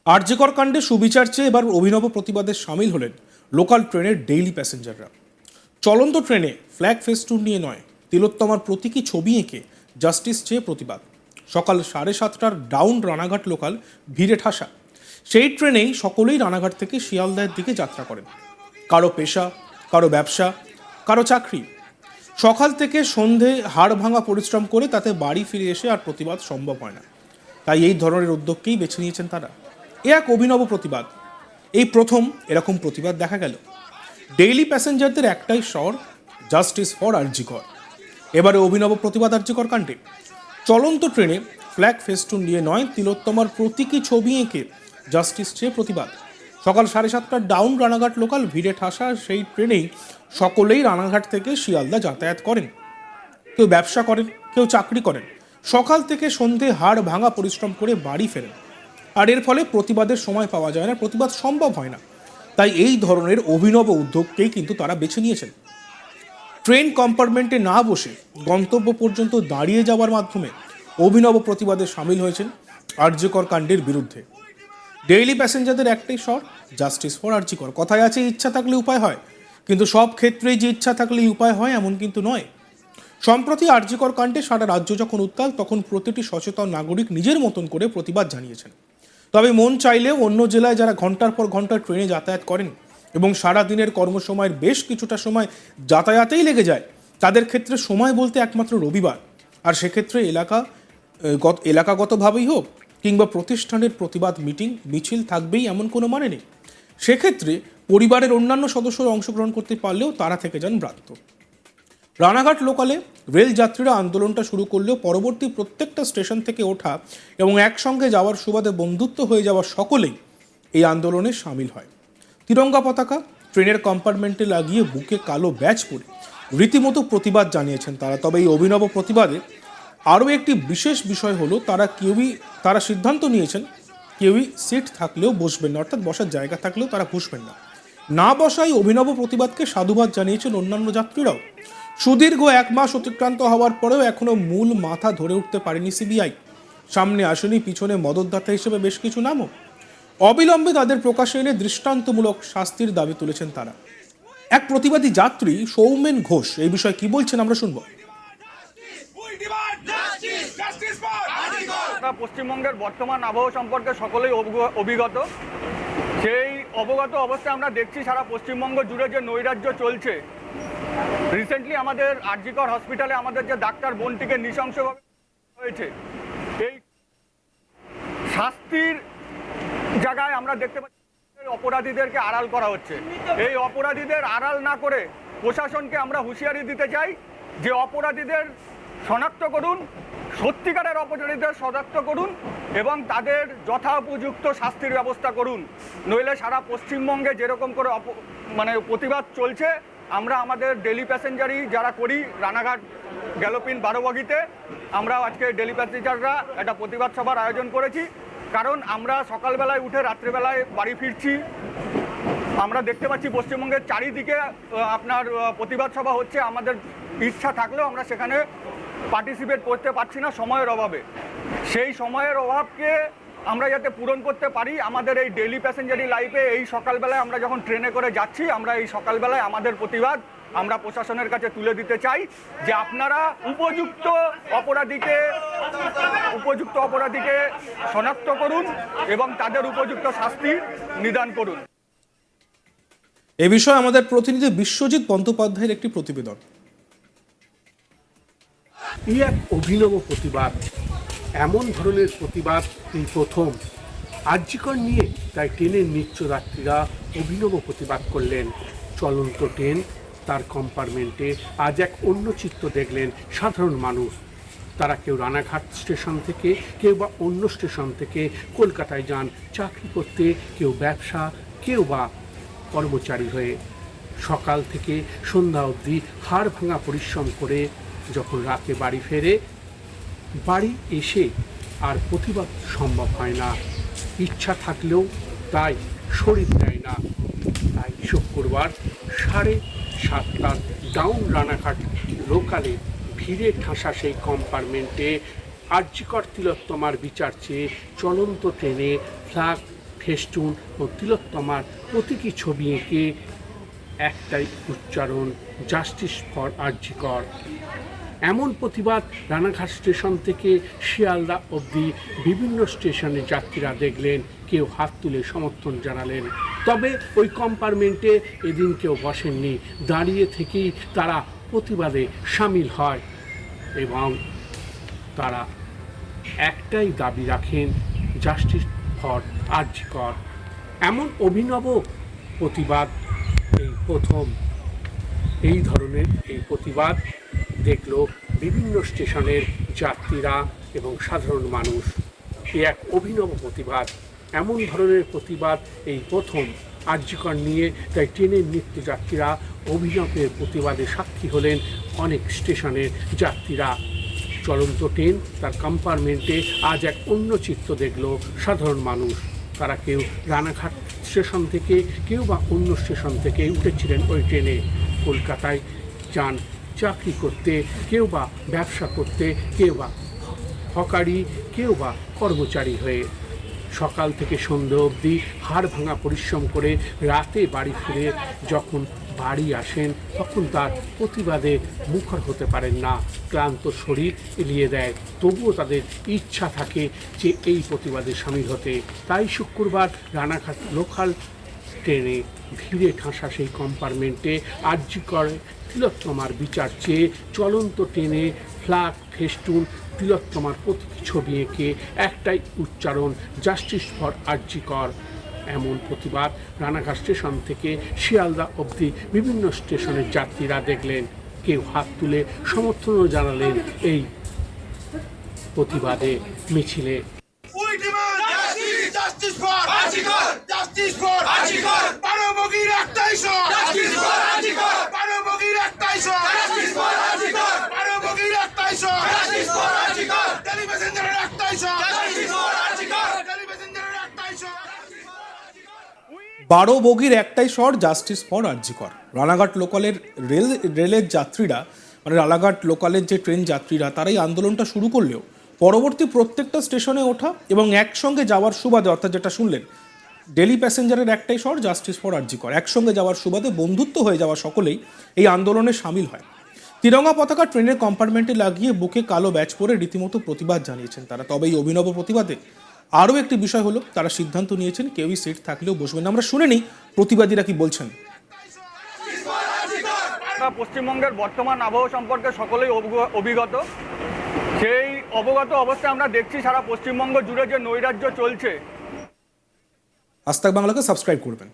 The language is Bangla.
আরজিকর কাণ্ডে সুবিচার চেয়ে এবার অভিনব প্রতিবাদে সামিল হলেন লোকাল ট্রেনের ডেইলি প্যাসেঞ্জাররা। চলন্ত ট্রেনে ফ্ল্যাগ ফেস্টুন নিয়ে নয়, তিলোত্তমার প্রতীকী ছবি এঁকে জাস্টিস চেয়ে প্রতিবাদ। সকাল 7:30টার ডাউন রানাঘাট লোকাল ভিড়ে ঠাসা। সেই ট্রেনেই সকলেই রানাঘাট থেকে শিয়ালদাহের দিকে যাত্রা করেন। কারো পেশা, কারো ব্যবসা, কারো চাকরি। সকাল থেকে সন্ধে হাড় ভাঙা পরিশ্রম করে তাতে বাড়ি ফিরে এসে আর প্রতিবাদ সম্ভব হয় না। তাই এই ধরনের উদ্যোগকেই বেছে নিয়েছেন তারা। এ এক অভিনব প্রতিবাদ। এই প্রথম এরকম প্রতিবাদ দেখা গেল। ডেইলি প্যাসেঞ্জারদের একটাই স্বর, জাস্টিস ফর আরজিকর। এবারে অভিনব প্রতিবাদ আরজিকর কাণ্ডে। চলন্ত ট্রেনে ফ্ল্যাগ ফেস্টুন নিয়ে নয়, তিলোত্তমার প্রতীকী ছবি এঁকে জাস্টিস চেয়ে প্রতিবাদ। সকাল 7:30টার ডাউন রানাঘাট লোকাল ভিড়ে ঠাসা সেই ট্রেনেই সকলেই রানাঘাট থেকে শিয়ালদা যাতায়াত করেন। কেউ ব্যবসা করেন, কেউ চাকরি করেন। সকাল থেকে সন্ধে হাড় ভাঙা পরিশ্রম করে বাড়ি ফেরেন। আর এর ফলে প্রতিবাদের সময় পাওয়া যায় না, প্রতিবাদ সম্ভব হয় না। তাই এই ধরনের অভিনব উদ্যোগকেই কিন্তু তারা বেছে নিয়েছেন। ট্রেন কম্পার্টমেন্টে না বসে গন্তব্য পর্যন্ত দাঁড়িয়ে যাওয়ার মাধ্যমে অভিনব প্রতিবাদে সামিল হয়েছেন আরজিকর কাণ্ডের বিরুদ্ধে। ডেইলি প্যাসেঞ্জারদের একটাই স্বর, জাস্টিস ফর আরজিকর। কথায় আছে ইচ্ছা থাকলে উপায় হয়, কিন্তু সব ক্ষেত্রেই যে ইচ্ছা থাকলেই উপায় হয় এমন কিন্তু নয়। সম্প্রতি আরজিকর কাণ্ডে সারা রাজ্য যখন উত্তাল, তখন প্রতিটি সচেতন নাগরিক নিজের মতন করে প্রতিবাদ জানিয়েছেন। তবে মন চাইলেও অন্য জেলায় যারা ঘন্টার পর ঘন্টা ট্রেনে যাতায়াত করেন এবং সারা দিনের কর্মসময়ের বেশ কিছুটা সময় যাতায়াতেই লেগে যায়, তাদের ক্ষেত্রে সময় বলতে একমাত্র রবিবার। আর সেক্ষেত্রে এলাকাগতভাবেই হোক কিংবা প্রতিষ্ঠানের প্রতিবাদ মিটিং মিছিল থাকবেই এমন কোনো মানে নেই। সেক্ষেত্রে পরিবারের অন্যান্য সদস্যরা অংশগ্রহণ করতে পারলেও তারা থেকে যান ব্রাত্য। রানাঘাট লোকালে রেল যাত্রীরা আন্দোলনটা শুরু করলেও পরবর্তী প্রত্যেকটা স্টেশন থেকে ওঠা এবং একসঙ্গে যাওয়ার সুবাদে বন্ধুত্ব হয়ে যাওয়া সকলেই এই আন্দোলনে সামিল হয়। তিরঙ্গা পতাকা ট্রেনের কম্পার্টমেন্টে লাগিয়ে বুকে কালো ব্যাজ পরে রীতিমতো প্রতিবাদ জানিয়েছেন তারা। তবে এই অভিনব প্রতিবাদে আরও একটি বিশেষ বিষয় হলো, তারা সিদ্ধান্ত নিয়েছেন কেউই সিট থাকলেও বসবেন না, অর্থাৎ বসার জায়গা থাকলেও তারা বসবেন না। না বসাই অভিনব প্রতিবাদকে সাধুবাদ জানিয়েছেন অন্যান্য যাত্রীরাও। সুদীর্ঘ 1 মাস অতিক্রান্ত হওয়ার পরেও এখনো মূল মাথা ধরে উঠতে পারেনি সিবিআই। সামনে আসেনি পিছনে মদতদাতা হিসেবে বেশ কিছু নামও। অবিলম্বে তাদের প্রকাশে এনে দৃষ্টান্তমূলক শাস্তির দাবি তুলেছেন তারা। এক প্রতিবাদী যাত্রী সৌমেন ঘোষ এই বিষয়ে কি বলছেন আমরা শুনব। পশ্চিমবঙ্গের বর্তমান আবহাওয়া সম্পর্কে সকলেই অভিজ্ঞত। সেই অবগত অবস্থায় আমরা দেখছি সারা পশ্চিমবঙ্গ জুড়ে যে নৈরাজ্য চলছে। রিসেন্টলি আমাদের আরজিকর হসপিটালে আমাদের যে ডাক্তার বোনটিকে নৃশংসভাবে হয়েছে, এই শাস্তির জায়গায় আমরা দেখতে পাচ্ছি অপরাধীদেরকে আড়াল করা হচ্ছে। এই অপরাধীদের আড়াল না করে প্রশাসনকে আমরা হুঁশিয়ারি দিতে চাই যে অপরাধীদের শনাক্ত করুন, সত্যিকারের অপরাধীদের শনাক্ত করুন এবং তাদের যথোপযুক্ত শাস্তির ব্যবস্থা করুন। নইলে সারা পশ্চিমবঙ্গে যেরকম করে প্রতিবাদ চলছে, আমরা আমাদের ডেলি প্যাসেঞ্জারই যারা করি রানাঘাট গ্যালোপিন 12 বগিতে আমরা আজকে ডেলি প্যাসেঞ্জাররা একটা প্রতিবাদ সভার আয়োজন করেছি। কারণ আমরা সকালবেলায় উঠে রাত্রেবেলায় বাড়ি ফিরছি, আমরা দেখতে পাচ্ছি পশ্চিমবঙ্গের চারিদিকে আপনার প্রতিবাদ সভা হচ্ছে। আমাদের ইচ্ছা থাকলেও আমরা সেখানে পার্টিসিপেট করতে পারছি না সময়ের অভাবে। সেই সময়ের অভাবকে আমরা যাতে পূরণ করতে পারি, আমাদের এই ডেইলি প্যাসেঞ্জারি লাইফে এই সকালবেলায় আমরা যখন ট্রেনে করে যাচ্ছি, আমরা এই সকালবেলায় আমাদের প্রতিবাদ আমরা প্রশাসনের কাছে তুলে দিতে চাই যে আপনারা উপযুক্ত অপরাধীকে শনাক্ত করুন এবং তাদের উপযুক্ত শাস্তি নিদান করুন। এ বিষয়ে আমাদের প্রতিনিধি বিশ্বজিৎ বন্দ্যোপাধ্যায়ের একটি প্রতিবেদন। এই এক অভিনব প্রতিবাদ, এমন ধরনের প্রতিবাদ এই প্রথম। আরজিকর নিয়ে তাই ট্রেনের নিত্যযাত্রীরা অভিনব প্রতিবাদ করলেন। চলন্ত ট্রেন, তার কম্পার্টমেন্টে আজ এক অন্য চিত্র দেখলেন সাধারণ মানুষ। তারা কেউ রানাঘাট স্টেশন থেকে, কেউ বা অন্য স্টেশন থেকে কলকাতায় যান চাকরি করতে, কেউ ব্যবসা, কেউ বা কর্মচারী হয়ে। সকাল থেকে সন্ধ্যা অবধি হাড় ভাঙা পরিশ্রম করে যখন রাতে বাড়ি ফেরে, বাড়ি এসে আর প্রতিবাদ সম্ভব হয় না। ইচ্ছা থাকলেও তাই শরীর দেয় না। তাই শুক্রবার 7:30টার ডাউন রানাঘাট লোকালে ভিড়ে ঠাসা সেই কম্পার্টমেন্টে আরজিকর তিলোত্তমার বিচার চেয়ে চলন্ত ট্রেনে ফ্ল্যাগ ফেস্টুন ও তিলোত্তমার প্রতীকী ছবি এঁকে একটাই উচ্চারণ, জাস্টিস ফর আরজি কর। এমন প্রতিবাদ রানাঘাট স্টেশন থেকে শিয়ালদা অবধি বিভিন্ন স্টেশনে যাত্রীরা দেখলেন, কেউ হাত তুলে সমর্থন জানালেন। তবে ওই কম্পার্টমেন্টে এদিন কেউ বসেননি, দাঁড়িয়ে থেকেই তারা প্রতিবাদে সামিল হয় এবং তারা একটাই দাবি রাখেন, জাস্টিস ফর আরজি কর। এমন অভিনব প্রতিবাদ এই প্রথম, এই ধরনের এই প্রতিবাদ দেখল বিভিন্ন স্টেশনের যাত্রীরা এবং সাধারণ মানুষ। এক অভিনব প্রতিবাদ, এমন ধরনের প্রতিবাদ এই প্রথম আরজি কর নিয়ে। তাই ট্রেনের নিত্যযাত্রীরা অভিনবের প্রতিবাদে সাক্ষী হলেন অনেক স্টেশনের যাত্রীরা। চলন্ত ট্রেন তার কম্পার্টমেন্টে আজ এক অন্য চিত্র দেখল সাধারণ মানুষ। তারা কেউ রানাঘাট স্টেশন থেকে, কেউ বা অন্য স্টেশন থেকে উঠেছিলেন ওই ট্রেনে। কলকাতায় যান চাকরি করতে, কেউ বা ব্যবসা করতে, কেউ বা হকারি, কেউ বা কর্মচারী হয়ে। সকাল থেকে সন্ধ্যে অবধি হাড় ভাঙা পরিশ্রম করে রাতে বাড়ি ফিরে যখন বাড়ি আসেন, তখন তার প্রতিবাদে মুখর হতে পারেন না। ক্লান্ত শরীর এলিয়ে দেয়, তবুও তাদের ইচ্ছা থাকে যে এই প্রতিবাদে সামিল হতে। তাই শুক্রবার রানাঘাট লোকাল ট্রেনে ভিড়ে ঠাসা সেই কম্পার্টমেন্টে আরজি করে তিলোত্তমার বিচার চেয়ে চলন্ত ট্রেনে ফ্ল্যাগ, ফেস্টুন, তিলোত্তমার প্রতীকী ছবি এঁকে একটাই উচ্চারণ, জাস্টিস ফর আরজি কর। এমন প্রতিবাদ রানাঘাট স্টেশন থেকে শিয়ালদা অবধি বিভিন্ন স্টেশনের যাত্রীরা দেখলেন, কেউ হাত তুলে সমর্থনও জানালেন এই প্রতিবাদে মিছিলে। Justice for Arjikor! Justice for Arjikor! মানবগির একটাই শট! Justice for Arjikor! মানবগির একটাই শট! Justice for Arjikor! মানবগির একটাই শট! Justice for Arjikor! টেলি প্যাসেঞ্জারের একটাই শট! Justice for Arjikor! টেলি প্যাসেঞ্জারের একটাই শট! 12 বগির একটাই শট, জাস্টিস ফর আরজি কর। রানাঘাট লোকালের রেলের যাত্রীরা, মানে রানাঘাট লোকালের যে ট্রেন যাত্রীরা, তারাই আন্দোলনটা শুরু করলেও পরবর্তী প্রত্যেকটা স্টেশনে ওঠা এবং একসঙ্গে যাওয়ার সুবাদে, অর্থাৎ যেটা শুনলেন ডেলি প্যাসেঞ্জারের একটাই শট, জাস্টিস ফর আরজি কর, একসঙ্গে যাওয়ার সুবাদে বন্ধুত্ব হয়ে যাওয়া সকলেই এই আন্দোলনে সামিল হয়। তিরঙ্গা পতাকা ট্রেনের কম্পার্টমেন্টে লাগিয়ে বুকে কালো ব্যাজ পরে রীতিমতো প্রতিবাদ জানিয়েছেন তারা। তবে এই অভিনব প্রতিবাদে আরও একটি বিষয় হলো, তারা সিদ্ধান্ত নিয়েছেন কেউই সিট থাকলেও বসবেন না। আমরা শুনে নিই প্রতিবাদীরা কি বলছেন। পশ্চিমবঙ্গের বর্তমান আবহাওয়া সম্পর্কে সকলেই অভিজ্ঞত। সেই অবগত অবস্থায় আমরা দেখছি সারা পশ্চিমবঙ্গ জুড়ে যে নৈরাজ্য চলছে। আজ তাক বাংলাকে সাবস্ক্রাইব করবেন।